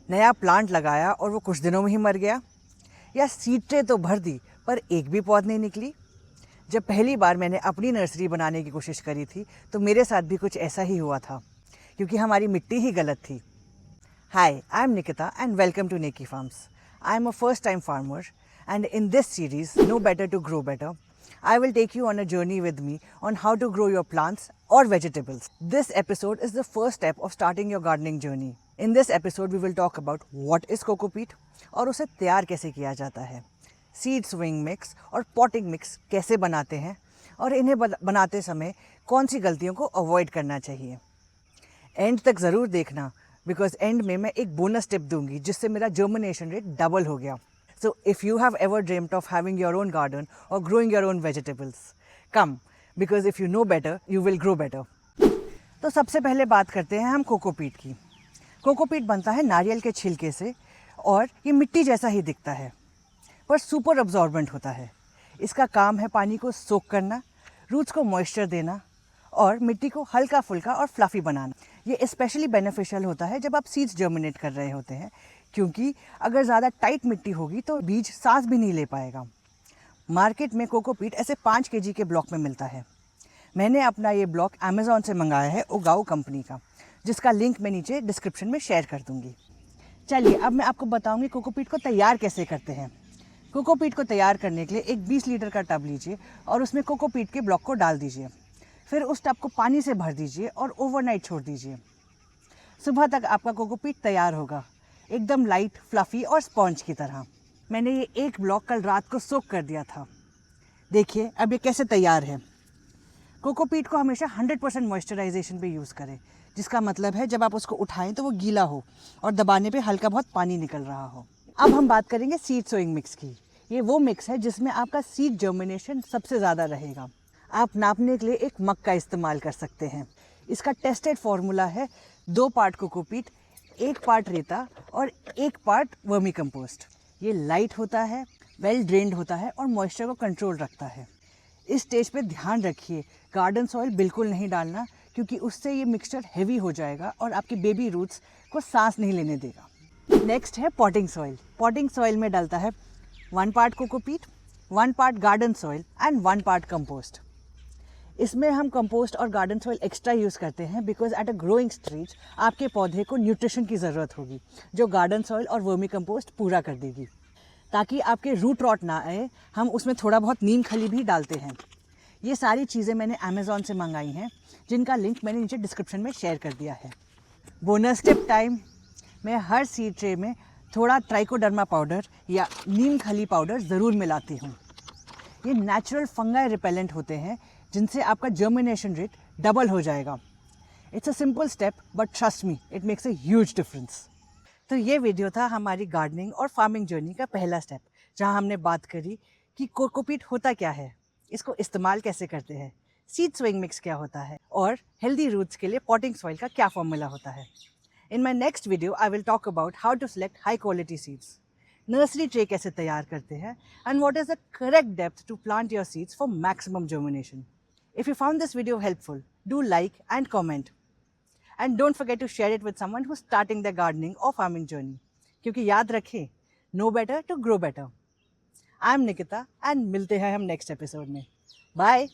नया प्लांट लगाया और वो कुछ दिनों में ही मर गया, या सीड ट्रे तो भर दी पर एक भी पौध नहीं निकली। जब पहली बार मैंने अपनी नर्सरी बनाने की कोशिश करी थी तो मेरे साथ भी कुछ ऐसा ही हुआ था, क्योंकि हमारी मिट्टी ही गलत थी। Hi, I am Nikita and welcome to Neki farms. I am a first time farmer and in this series, No Better to Grow Better, I will take you on a journey with me on how to grow your plants or vegetables. This episode is the first step of starting your gardening journey. In this episode, we will talk about what is coco peat और उसे तैयार कैसे किया जाता है, seed sowing mix और potting mix कैसे बनाते हैं और इन्हें बनाते समय कौन सी गलतियों को अवॉइड करना चाहिए। एंड तक ज़रूर देखना, बिकॉज एंड में मैं एक बोनस टिप दूंगी जिससे मेरा जर्मिनेशन रेट डबल हो गया। So if you have ever dreamt of having your own garden or growing your own vegetables, come, because if you know better, you will grow better. तो सबसे पहले बात करते हैं हम कोकोपीट की। कोकोपीट बनता है नारियल के छिलके से और ये मिट्टी जैसा ही दिखता है, पर सुपर अब्जॉर्बेंट होता है। इसका काम है पानी को सोक करना, रूट्स को मॉइस्चर देना और मिट्टी को हल्का फुल्का और फ्लफ़ी बनाना। ये स्पेशली बेनिफिशियल होता है जब आप सीड्स जर्मिनेट कर रहे होते हैं, क्योंकि अगर ज़्यादा टाइट मिट्टी होगी तो बीज सांस भी नहीं ले पाएगा। मार्केट में कोकोपीट ऐसे 5 kg के ब्लॉक में मिलता है। मैंने अपना ये ब्लॉक अमेज़ॉन से मंगाया है, उगाओ कंपनी का, जिसका लिंक मैं नीचे डिस्क्रिप्शन में शेयर कर दूँगी। चलिए अब मैं आपको बताऊँगी कोकोपीट को तैयार कैसे करते हैं। कोकोपीट को तैयार करने के लिए एक 20 लीटर का टब लीजिए और उसमें कोकोपीट के ब्लॉक को डाल दीजिए। फिर उस टब को पानी से भर दीजिए और ओवरनाइट छोड़ दीजिए। सुबह तक आपका कोकोपीट तैयार होगा, एकदम लाइट, फ्लफ़ी और स्पॉन्ज की तरह। मैंने ये एक ब्लॉक कल रात को सोक कर दिया था। देखिए अब ये कैसे तैयार है। कोकोपीट को हमेशा 100% मॉइस्चराइजेशन पे यूज़ करें, जिसका मतलब है जब आप उसको उठाएं तो वो गीला हो और दबाने पे हल्का बहुत पानी निकल रहा हो। अब हम बात करेंगे सीड सोइंग मिक्स की। ये वो मिक्स है जिसमें आपका सीड जर्मिनेशन सबसे ज़्यादा रहेगा। आप नापने के लिए एक मग का इस्तेमाल कर सकते हैं। इसका टेस्टेड फार्मूला है 2 पार्ट कोकोपीट, 1 पार्ट रेता और 1 पार्ट वर्मी कंपोस्ट। ये लाइट होता है, वेल ड्रेन्ड होता है और मॉइस्चर को कंट्रोल रखता है। इस स्टेज पे ध्यान रखिए, गार्डन सॉइल बिल्कुल नहीं डालना, क्योंकि उससे ये मिक्सचर हेवी हो जाएगा और आपके बेबी रूट्स को सांस नहीं लेने देगा। नेक्स्ट है पॉटिंग सॉइल। पॉटिंग सॉइल में डलता है 1 part cocopeat, 1 part garden soil and 1 part compost. इसमें हम कंपोस्ट और गार्डन सॉइल एक्स्ट्रा यूज़ करते हैं because at a growing stage आपके पौधे को न्यूट्रिशन की ज़रूरत होगी, जो गार्डन सॉइल और वर्मी कंपोस्ट पूरा कर देगी। ताकि आपके रूट रॉट ना आए, हम उसमें थोड़ा बहुत नीम खली भी डालते हैं। ये सारी चीज़ें मैंने अमेज़ॉन से मंगाई हैं, जिनका लिंक मैंने नीचे डिस्क्रिप्शन में शेयर कर दिया है। Bonus tip time. मैं हर सीड ट्रे में थोड़ा ट्राइकोडर्मा पाउडर या नीम खली पाउडर ज़रूर मिलाती हूँ। ये नेचुरल फंगाई रिपेलेंट होते हैं, जिनसे आपका जर्मिनेशन रेट डबल हो जाएगा। It's a simple step but trust me, it makes a huge difference. तो ये वीडियो था हमारी गार्डनिंग और फार्मिंग जर्नी का पहला स्टेप, जहां हमने बात करी कि कोकोपीट होता क्या है, इसको इस्तेमाल कैसे करते हैं, सीड सोइंग मिक्स क्या होता है और हेल्दी रूट्स के लिए पॉटिंग सॉइल का क्या फॉर्मूला होता है। In my next video I will talk about how to select high quality seeds, nursery tray कैसे तैयार करते हैं and what is the correct depth to plant your seeds for maximum germination. If you found this video helpful, do like and comment. And don't forget to share it with someone who's starting their gardening or farming journey. क्योंकि याद रखें, know better to grow better. I'm Nikita and मिलते हैं हम next episode में. Bye.